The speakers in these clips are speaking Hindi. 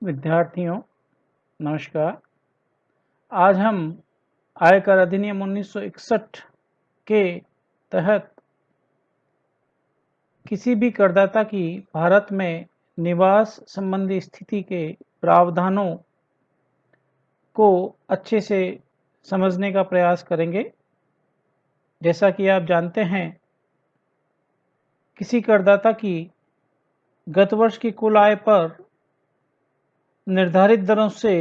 विद्यार्थियों नमस्कार। आज हम आयकर अधिनियम 1961 के तहत किसी भी करदाता की भारत में निवास संबंधी स्थिति के प्रावधानों को अच्छे से समझने का प्रयास करेंगे। जैसा कि आप जानते हैं, किसी करदाता की गत वर्ष की कुल आय पर निर्धारित दरों से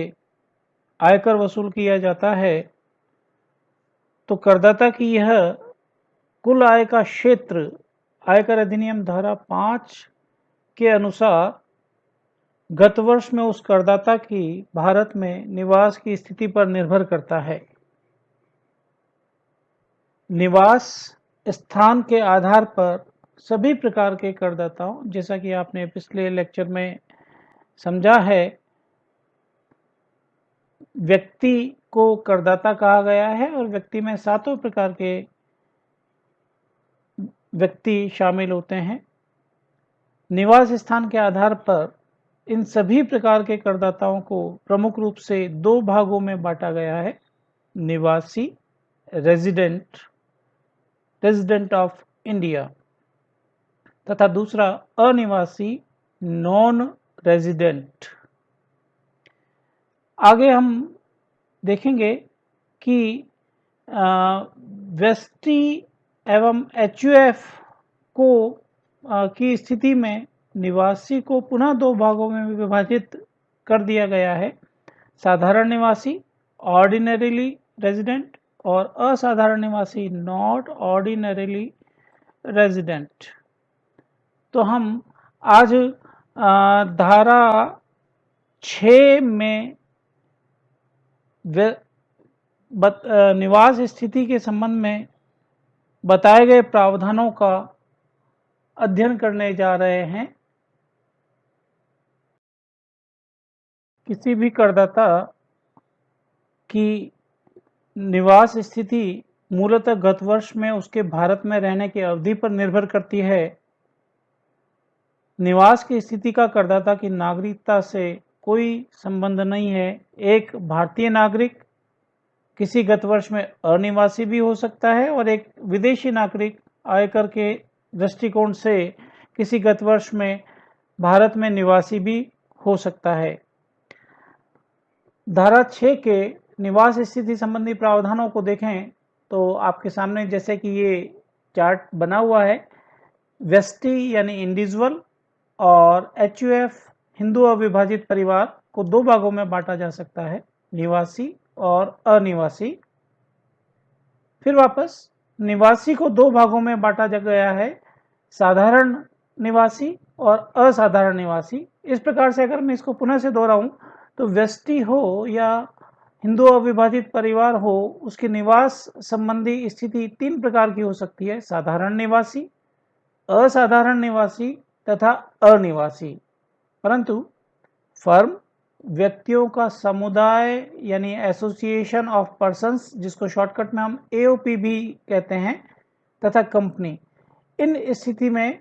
आयकर वसूल किया जाता है, तो करदाता की यह कुल आय का क्षेत्र आयकर अधिनियम धारा 5 के अनुसार गत वर्ष में उस करदाता की भारत में निवास की स्थिति पर निर्भर करता है। निवास स्थान के आधार पर सभी प्रकार के करदाताओं, जैसा कि आपने पिछले लेक्चर में समझा है, व्यक्ति को करदाता कहा गया है और व्यक्ति में 7 प्रकार के व्यक्ति शामिल होते हैं। निवास स्थान के आधार पर इन सभी प्रकार के करदाताओं को प्रमुख रूप से 2 भागों में बांटा गया है: निवासी रेजिडेंट ऑफ इंडिया तथा दूसरा अनिवासी नॉन रेजिडेंट। आगे हम देखेंगे कि वेस्टी एवं एचयूएफ को की स्थिति में निवासी को पुनः 2 भागों में विभाजित कर दिया गया है: साधारण निवासी ऑर्डिनरीली रेजिडेंट और असाधारण निवासी नॉट ऑर्डिनरीली रेजिडेंट। तो हम आज धारा 6 में निवास स्थिति के संबंध में बताए गए प्रावधानों का अध्ययन करने जा रहे हैं। किसी भी करदाता की निवास स्थिति मूलतः गत वर्ष में उसके भारत में रहने की अवधि पर निर्भर करती है। निवास की स्थिति का करदाता की नागरिकता से कोई संबंध नहीं है। एक भारतीय नागरिक किसी गत वर्ष में अनिवासी भी हो सकता है और एक विदेशी नागरिक आयकर के दृष्टिकोण से किसी गत वर्ष में भारत में निवासी भी हो सकता है। धारा 6 के निवास स्थिति संबंधी प्रावधानों को देखें तो आपके सामने जैसे कि ये चार्ट बना हुआ है, वेस्टी यानी इंडिविजुअल और एचयूएफ हिंदू अविभाजित परिवार को 2 भागों में बांटा जा सकता है: निवासी और अनिवासी। फिर वापस निवासी को 2 भागों में बांटा गया है: साधारण निवासी और असाधारण निवासी। इस प्रकार से अगर मैं इसको पुनः से दोहराऊं तो वेस्टी हो या हिंदू अविभाजित परिवार हो, उसकी निवास संबंधी स्थिति 3 प्रकार की हो सकती है: साधारण निवासी, असाधारण निवासी तथा अनिवासी। परंतु फर्म, व्यक्तियों का समुदाय यानी एसोसिएशन ऑफ पर्सन्स, जिसको शॉर्टकट में हम एओपी भी कहते हैं, तथा कंपनी, इन स्थिति में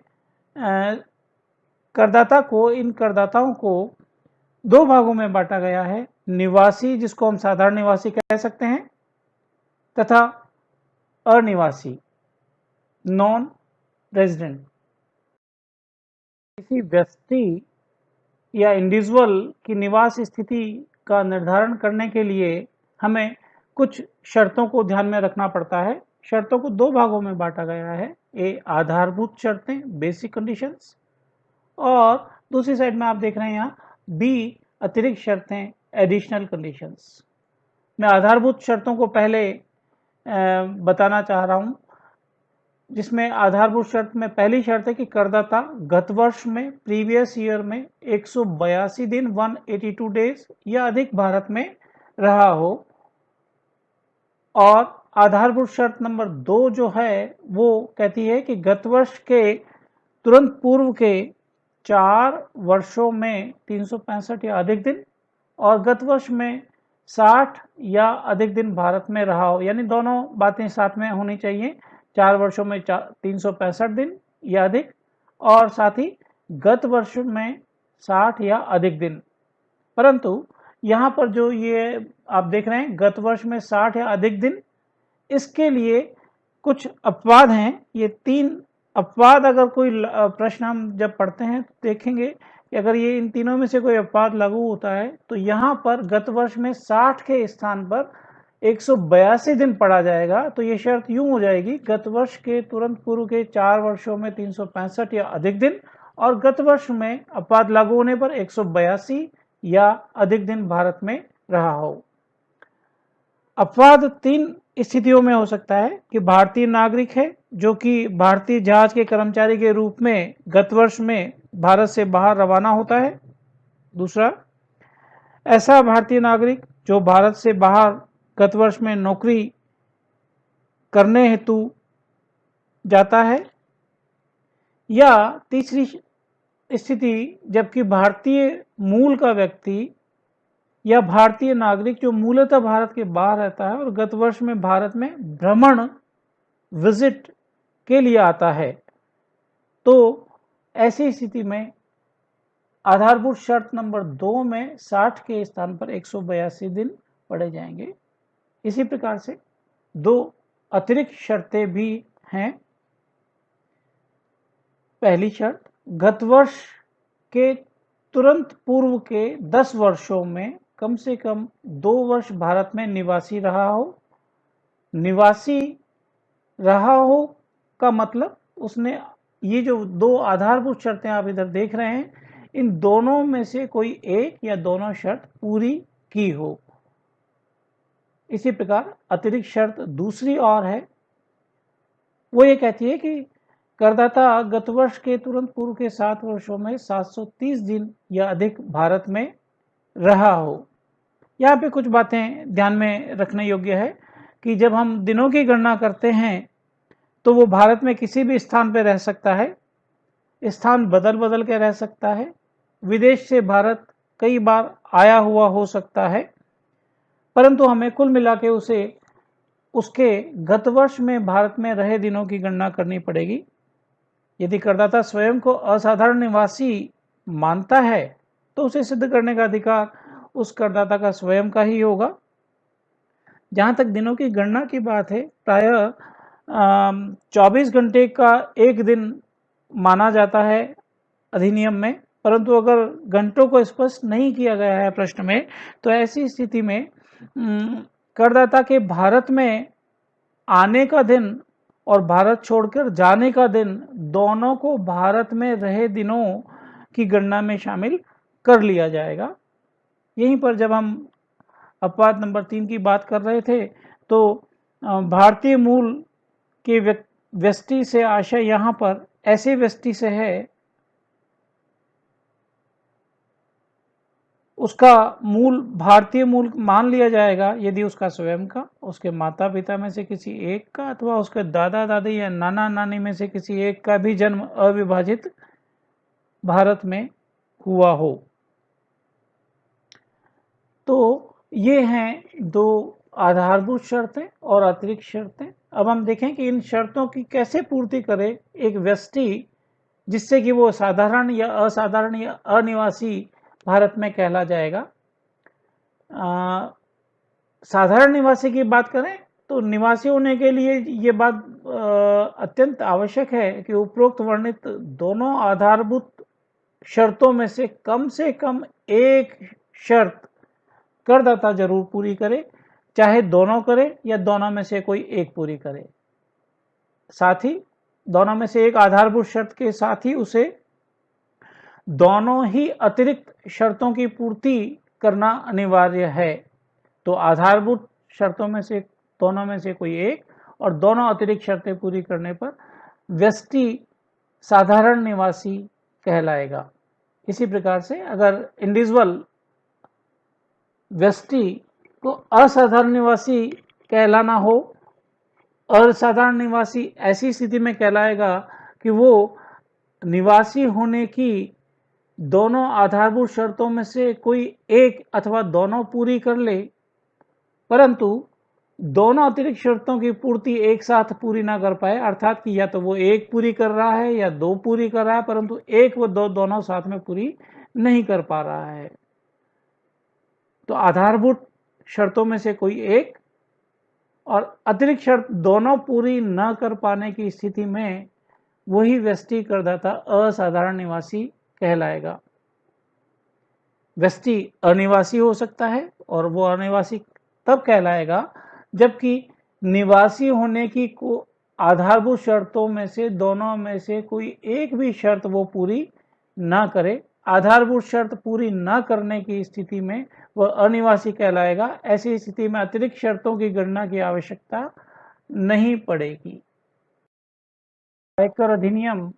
इन करदाताओं को 2 भागों में बांटा गया है: निवासी, जिसको हम साधारण निवासी कह सकते हैं, तथा अनिवासी नॉन रेजिडेंट। किसी व्यक्ति या इंडिविजुअल की निवास स्थिति का निर्धारण करने के लिए हमें कुछ शर्तों को ध्यान में रखना पड़ता है। शर्तों को 2 भागों में बांटा गया है: ए आधारभूत शर्तें, बेसिक कंडीशंस, और दूसरी साइड में आप देख रहे हैं यहाँ बी अतिरिक्त शर्तें, एडिशनल कंडीशंस। मैं आधारभूत शर्तों को पहले बताना चाह रहा हूँ, जिसमें आधारभूत शर्त में पहली शर्त है कि करदाता गत वर्ष में, प्रीवियस ईयर में 182 दिन 182 डेज या अधिक भारत में रहा हो। और आधारभूत शर्त नंबर 2 जो है वो कहती है कि गत वर्ष के तुरंत पूर्व के 4 वर्षों में 365 या अधिक दिन और गत वर्ष में 60 या अधिक दिन भारत में रहा हो, यानी दोनों बातें साथ में होनी चाहिए: 4 वर्षों में 365 दिन या अधिक और साथ ही गत वर्ष में 60 या अधिक दिन। परंतु यहाँ पर जो ये आप देख रहे हैं गत वर्ष में 60 या अधिक दिन, इसके लिए कुछ अपवाद हैं। ये 3 अपवाद, अगर कोई प्रश्न हम जब पढ़ते हैं तो देखेंगे कि अगर ये इन तीनों में से कोई अपवाद लागू होता है तो यहाँ पर गत वर्ष में 60 के स्थान पर 182 दिन पढ़ा जाएगा। तो ये शर्त यूं हो जाएगी, गत वर्ष के तुरंत पूर्व के 4 वर्षों में 365 या अधिक दिन, और गत वर्ष में अपवाद लागू होने पर 182 या अधिक दिन भारत में रहा हो। अपवाद 3 स्थितियों में हो सकता है कि भारतीय नागरिक है जो कि भारतीय जहाज के कर्मचारी के रूप में गत वर्ष में भारत से बाहर रवाना होता है। दूसरा, ऐसा भारतीय नागरिक जो भारत से बाहर गत वर्ष में नौकरी करने हेतु जाता है। या तीसरी स्थिति, जबकि भारतीय मूल का व्यक्ति या भारतीय नागरिक जो मूलतः भारत के बाहर रहता है और गत वर्ष में भारत में भ्रमण विजिट के लिए आता है। तो ऐसी स्थिति में आधारभूत शर्त नंबर 2 में 60 के स्थान पर 182 दिन पढ़े जाएंगे। इसी प्रकार से 2 अतिरिक्त शर्तें भी हैं। पहली शर्त, गत वर्ष के तुरंत पूर्व के 10 वर्षों में कम से कम 2 वर्ष भारत में निवासी रहा हो। निवासी रहा हो का मतलब उसने, ये जो 2 आधारभूत शर्तें आप इधर देख रहे हैं, इन दोनों में से कोई एक या दोनों शर्त पूरी की हो। इसी प्रकार अतिरिक्त शर्त दूसरी और है, वो ये कहती है कि करदाता गत वर्ष के तुरंत पूर्व के 7 वर्षों में 730 दिन या अधिक भारत में रहा हो। यहाँ पे कुछ बातें ध्यान में रखने योग्य है कि जब हम दिनों की गणना करते हैं तो वो भारत में किसी भी स्थान पर रह सकता है, स्थान बदल बदल के रह सकता है, विदेश से भारत कई बार आया हुआ हो सकता है, परंतु हमें कुल मिला के उसे उसके गत वर्ष में भारत में रहे दिनों की गणना करनी पड़ेगी। यदि करदाता स्वयं को असाधारण निवासी मानता है तो उसे सिद्ध करने का अधिकार उस करदाता का स्वयं का ही होगा। जहां तक दिनों की गणना की बात है, प्रायः 24 घंटे का एक दिन माना जाता है अधिनियम में, परंतु अगर घंटों को स्पष्ट नहीं किया गया है प्रश्न में, तो ऐसी स्थिति में करदाता के भारत में आने का दिन और भारत छोड़कर जाने का दिन, दोनों को भारत में रहे दिनों की गणना में शामिल कर लिया जाएगा। यहीं पर जब हम अपवाद नंबर 3 की बात कर रहे थे तो भारतीय मूल के व्यष्टि से आशय यहाँ पर ऐसे व्यष्टि से है उसका मूल भारतीय मूल मान लिया जाएगा यदि उसका स्वयं का, उसके माता पिता में से किसी एक का, अथवा उसके दादा दादी या नाना नानी में से किसी एक का भी जन्म अविभाजित भारत में हुआ हो। तो ये हैं 2 आधारभूत शर्तें और अतिरिक्त शर्तें। अब हम देखें कि इन शर्तों की कैसे पूर्ति करे एक व्यष्टि, जिससे कि वो साधारण या असाधारण या अनिवासी भारत में कहला जाएगा। साधारण निवासी की बात करें तो निवासी होने के लिए ये बात अत्यंत आवश्यक है कि उपरोक्त वर्णित दोनों आधारभूत शर्तों में से कम एक शर्त करदाता जरूर पूरी करे, चाहे दोनों करे या दोनों में से कोई एक पूरी करे। साथ ही दोनों में से एक आधारभूत शर्त के साथ ही उसे दोनों ही अतिरिक्त शर्तों की पूर्ति करना अनिवार्य है। तो आधारभूत शर्तों में से दोनों में से कोई एक और दोनों अतिरिक्त शर्तें पूरी करने पर व्यष्टि साधारण निवासी कहलाएगा। इसी प्रकार से अगर इंडिविजुअल व्यष्टि को असाधारण निवासी कहलाना हो, असाधारण निवासी ऐसी स्थिति में कहलाएगा कि वो निवासी होने की दोनों आधारभूत शर्तों में से कोई एक अथवा दोनों पूरी कर ले, परंतु दोनों अतिरिक्त शर्तों की पूर्ति एक साथ पूरी ना कर पाए, अर्थात कि या तो वो एक पूरी कर रहा है या 2 पूरी कर रहा है, परंतु एक व दो दोनों साथ में पूरी नहीं कर पा रहा है। तो आधारभूत शर्तों में से कोई एक और अतिरिक्त शर्त दोनों पूरी न कर पाने की स्थिति में वही व्यष्टि करदाता असाधारण निवासी कहलाएगा। व्यष्टि अनिवासी हो सकता है और वो अनिवासी तब कहलाएगा जबकि निवासी होने की को आधारभूत शर्तों में से दोनों में से कोई एक भी शर्त वो पूरी ना करे। आधारभूत शर्त पूरी न करने की स्थिति में वह अनिवासी कहलाएगा। ऐसी स्थिति में अतिरिक्त शर्तों की गणना की आवश्यकता नहीं पड़ेगी। आयकर अधिनियम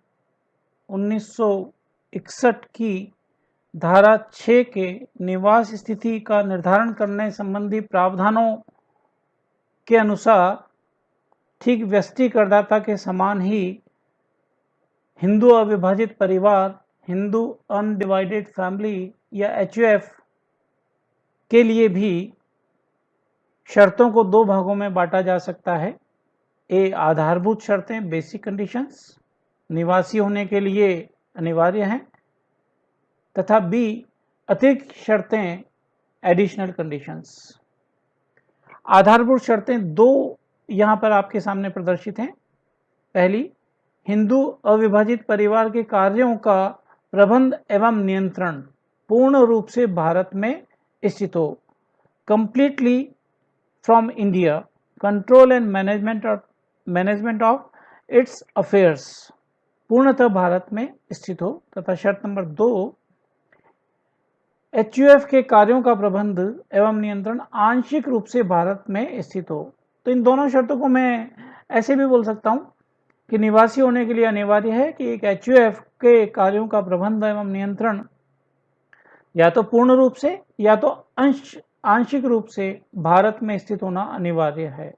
1961 की धारा 6 के निवास स्थिति का निर्धारण करने संबंधी प्रावधानों के अनुसार ठीक व्यष्टि करदाता के समान ही हिंदू अविभाजित परिवार, हिंदू अनडिवाइडेड फैमिली या HUF के लिए भी शर्तों को दो भागों में बांटा जा सकता है। ए, आधारभूत शर्तें बेसिक कंडीशंस निवासी होने के लिए अनिवार्य हैं, तथा बी, अतिरिक्त शर्तें एडिशनल कंडीशंस। आधारभूत शर्तें दो यहां पर आपके सामने प्रदर्शित हैं। पहली, हिंदू अविभाजित परिवार के कार्यों का प्रबंध एवं नियंत्रण पूर्ण रूप से भारत में स्थित हो। Completely from India, control and management of its affairs पूर्णतः भारत में स्थित हो। तथा शर्त नंबर 2, HUF के कार्यों का प्रबंध एवं नियंत्रण आंशिक रूप से भारत में स्थित हो। तो इन दोनों शर्तों को मैं ऐसे भी बोल सकता हूं कि निवासी होने के लिए अनिवार्य है कि एक HUF के कार्यों का प्रबंध एवं नियंत्रण या तो पूर्ण रूप से या तो आंशिक रूप से भारत में स्थित होना अनिवार्य है।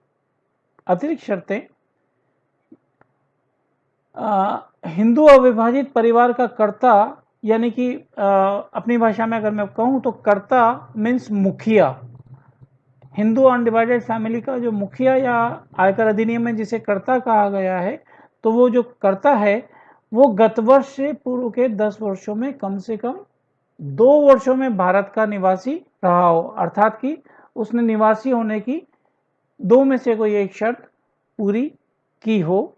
अतिरिक्त शर्तें, हिंदू अविभाजित परिवार का कर्ता, यानी कि अपनी भाषा में अगर मैं कहूं तो कर्ता मीन्स मुखिया। हिंदू अनडिवाइडेड फैमिली का जो मुखिया या आयकर अधिनियम में जिसे कर्ता कहा गया है, तो वो जो कर्ता है वो गत वर्ष से पूर्व के 10 वर्षों में कम से कम 2 वर्षों में भारत का निवासी रहा हो, अर्थात कि उसने निवासी होने की दो में से कोई एक शर्त पूरी की हो,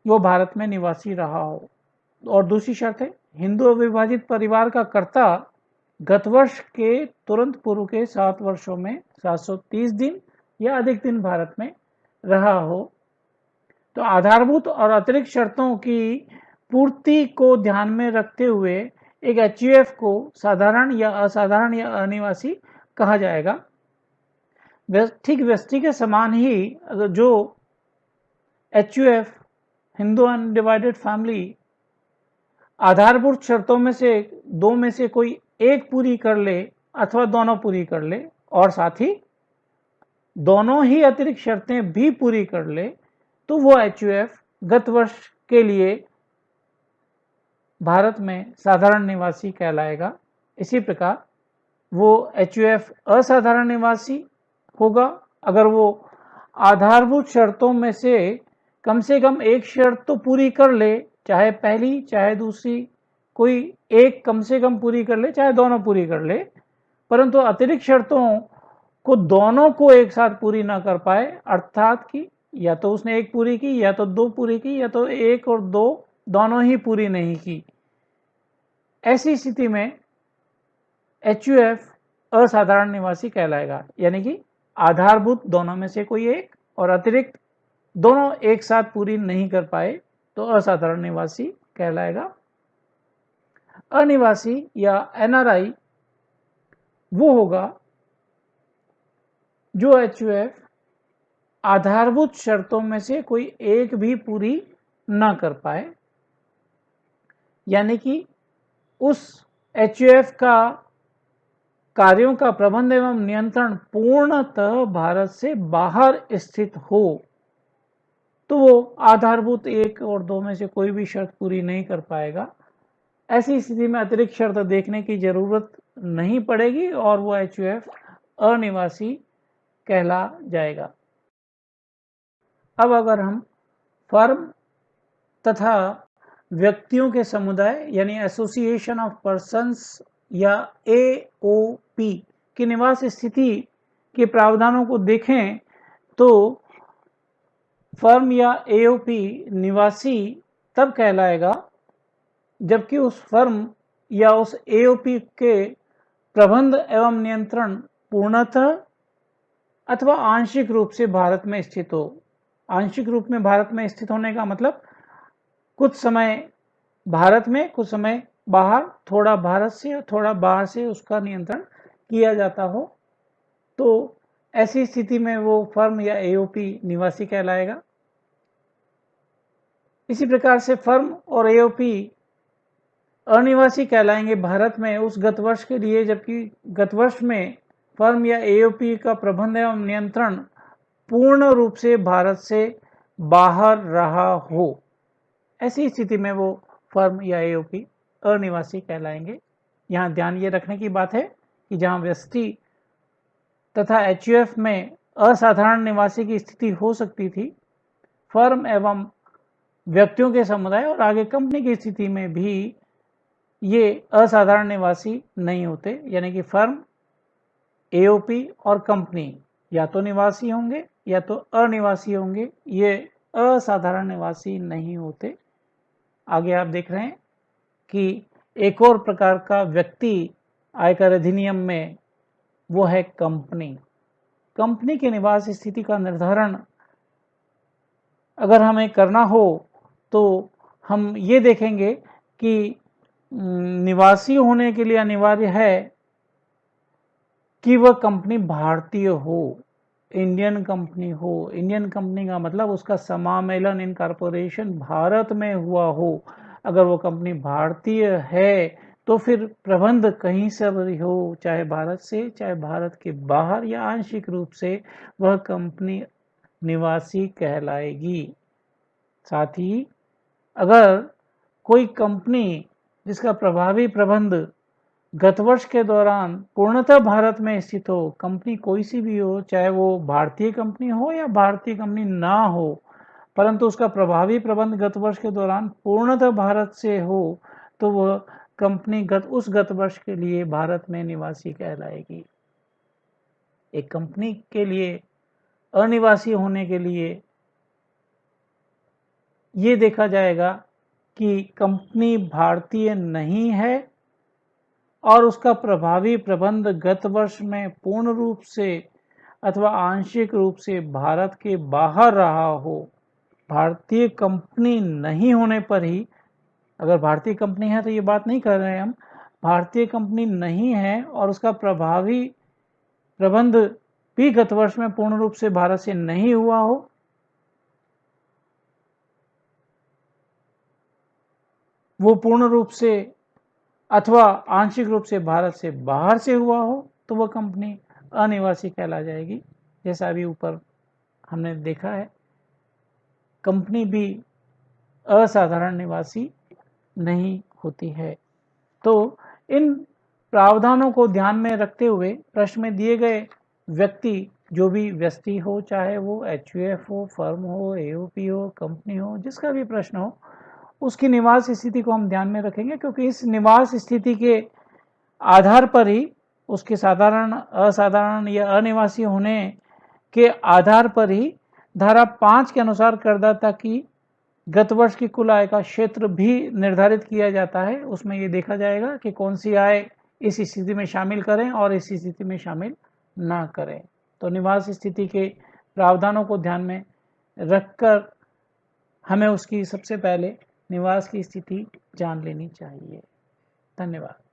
वो भारत में निवासी रहा हो। और दूसरी शर्त है, हिंदू अविभाजित परिवार का कर्ता गत वर्ष के तुरंत पूर्व के 7 वर्षों में 730 दिन या अधिक दिन भारत में रहा हो। तो आधारभूत और अतिरिक्त शर्तों की पूर्ति को ध्यान में रखते हुए एक HUF को साधारण या असाधारण या अनिवासी कहा जाएगा। ठीक व्यष्टि के समान ही अगर जो HUF हिंदू अनडिवाइडेड फैमिली आधारभूत शर्तों में से दो में से कोई एक पूरी कर ले अथवा दोनों पूरी कर ले और साथ ही दोनों ही अतिरिक्त शर्तें भी पूरी कर ले, तो वो HUF गत वर्ष के लिए भारत में साधारण निवासी कहलाएगा। इसी प्रकार वो HUF असाधारण निवासी होगा अगर वो आधारभूत शर्तों में से कम एक शर्त तो पूरी कर ले, चाहे पहली चाहे दूसरी, कोई एक कम से कम पूरी कर ले चाहे दोनों पूरी कर ले, परंतु अतिरिक्त शर्तों को दोनों को एक साथ पूरी ना कर पाए, अर्थात कि या तो उसने एक पूरी की या तो दो पूरी की या तो एक और दो दोनों ही पूरी नहीं की। ऐसी स्थिति में HUF असाधारण निवासी कहलाएगा, यानी कि आधारभूत दोनों में से कोई एक और अतिरिक्त दोनों एक साथ पूरी नहीं कर पाए तो असाधारण निवासी कहलाएगा। अनिवासी या NRI वो होगा जो HUF आधारभूत शर्तों में से कोई एक भी पूरी ना कर पाए, यानी कि उस HUF का कार्यों का प्रबंध एवं नियंत्रण पूर्णतः भारत से बाहर स्थित हो, तो वो आधारभूत एक और दो में से कोई भी शर्त पूरी नहीं कर पाएगा। ऐसी स्थिति में अतिरिक्त शर्त देखने की जरूरत नहीं पड़ेगी और वो HUF अनिवासी कहला जाएगा। अब अगर हम फर्म तथा व्यक्तियों के समुदाय यानी एसोसिएशन ऑफ पर्संस या AOP की निवास स्थिति के प्रावधानों को देखें तो फर्म या एओपी निवासी तब कहलाएगा जबकि उस फर्म या उस एओपी के प्रबंध एवं नियंत्रण पूर्णतः अथवा आंशिक रूप से भारत में स्थित हो। आंशिक रूप में भारत में स्थित होने का मतलब कुछ समय भारत में, कुछ समय बाहर, थोड़ा भारत से थोड़ा बाहर से उसका नियंत्रण किया जाता हो, तो ऐसी स्थिति में वो फर्म या एओपी निवासी कहलाएगा। इसी प्रकार से फर्म और एओपी अनिवासी कहलाएंगे भारत में उस गत वर्ष के लिए जबकि गत वर्ष में फर्म या एओपी का प्रबंध एवं नियंत्रण पूर्ण रूप से भारत से बाहर रहा हो। ऐसी स्थिति में वो फर्म या एओपी अनिवासी कहलाएंगे। यहाँ ध्यान ये रखने की बात है कि जहाँ व्यष्टि तथा एचयूएफ में असाधारण निवासी की स्थिति हो सकती थी, फर्म एवं व्यक्तियों के समुदाय और आगे कंपनी की स्थिति में भी ये असाधारण निवासी नहीं होते, यानी कि फर्म, एओपी और कंपनी या तो निवासी होंगे या तो अनिवासी होंगे, ये असाधारण निवासी नहीं होते। आगे आप देख रहे हैं कि एक और प्रकार का व्यक्ति आयकर अधिनियम में वो है कंपनी। कंपनी के निवास स्थिति का निर्धारण अगर हमें करना हो तो हम ये देखेंगे कि निवासी होने के लिए अनिवार्य है कि वह कंपनी भारतीय हो, इंडियन कंपनी हो। इंडियन कंपनी का मतलब उसका समामेलन इनकॉर्पोरेशन भारत में हुआ हो। अगर वो कंपनी भारतीय है तो फिर प्रबंध कहीं से भी हो, चाहे भारत से, चाहे भारत के बाहर या आंशिक रूप से, वह कंपनी निवासी कहलाएगी। साथ ही अगर कोई कंपनी जिसका प्रभावी प्रबंध गत वर्ष के दौरान पूर्णतः भारत में स्थित हो, कंपनी कोई सी भी हो, चाहे वो भारतीय कंपनी हो या भारतीय कंपनी ना हो, परंतु उसका प्रभावी प्रबंध गत वर्ष के दौरान पूर्णतः भारत से हो, तो वह कंपनी उस गत वर्ष के लिए भारत में निवासी कहलाएगी। एक कंपनी के लिए अनिवासी होने के लिए ये देखा जाएगा कि कंपनी भारतीय नहीं है और उसका प्रभावी प्रबंध गत वर्ष में पूर्ण रूप से अथवा आंशिक रूप से भारत के बाहर रहा हो। भारतीय कंपनी नहीं होने पर ही, अगर भारतीय कंपनी है तो ये बात नहीं कर रहे हैं हम, भारतीय कंपनी नहीं है और उसका प्रभावी प्रबंध भी गत वर्ष में पूर्ण रूप से भारत से नहीं हुआ हो, वो पूर्ण रूप से अथवा आंशिक रूप से भारत से बाहर से हुआ हो, तो वह कंपनी अनिवासी कहला जाएगी। जैसा अभी ऊपर हमने देखा है, कंपनी भी असाधारण निवासी नहीं होती है। तो इन प्रावधानों को ध्यान में रखते हुए प्रश्न में दिए गए व्यक्ति, जो भी व्यक्ति हो, चाहे वो एचयूएफ हो, फर्म हो, एओपी हो, कंपनी हो, जिसका भी प्रश्न हो, उसकी निवास स्थिति को हम ध्यान में रखेंगे, क्योंकि इस निवास स्थिति के आधार पर ही उसके साधारण, असाधारण या अनिवासी होने के आधार पर ही धारा 5 के अनुसार करदाता की गत वर्ष की कुल आय का क्षेत्र भी निर्धारित किया जाता है। उसमें ये देखा जाएगा कि कौन सी आय इस स्थिति में शामिल करें और इस स्थिति में शामिल ना करें। तो निवास स्थिति के प्रावधानों को ध्यान में रखकर हमें उसकी सबसे पहले निवास की स्थिति जान लेनी चाहिए। धन्यवाद।